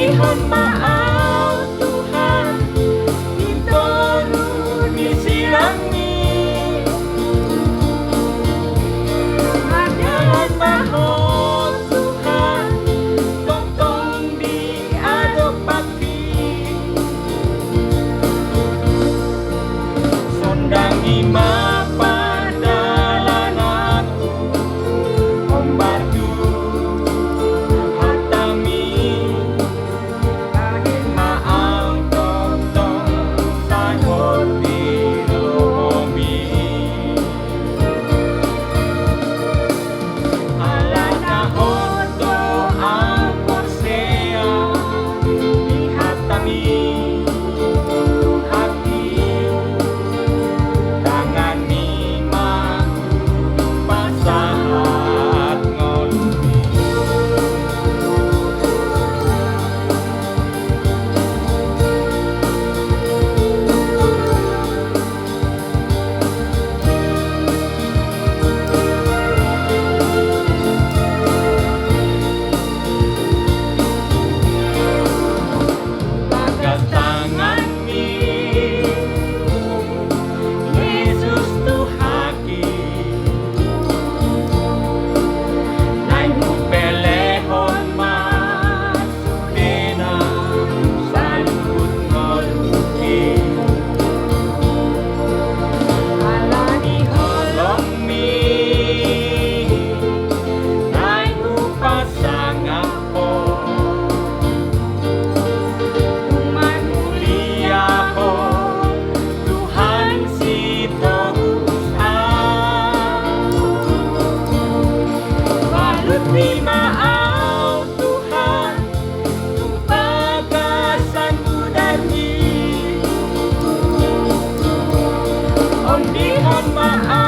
Mohon maaf Tuhan, dituruni silangi. Adalah mahal Tuhan, tong di adopati. Sondangi mapadalan aku, ombardu hatami. Kahit maang totong sahod di lomi. Alana oto ang porsea, ihatami hati. Tangan ni pasahat ngolumi. Bagas tangan ni Yesus Tuhaki, lain mo pelehon masudena salud ngoluki. Alani holong mi, lain mo pasangapo. Tuman mulia ko, Tuhan si Tuhan. Balut ni maaw Tuhan, pagasan budani. Ondihon maaw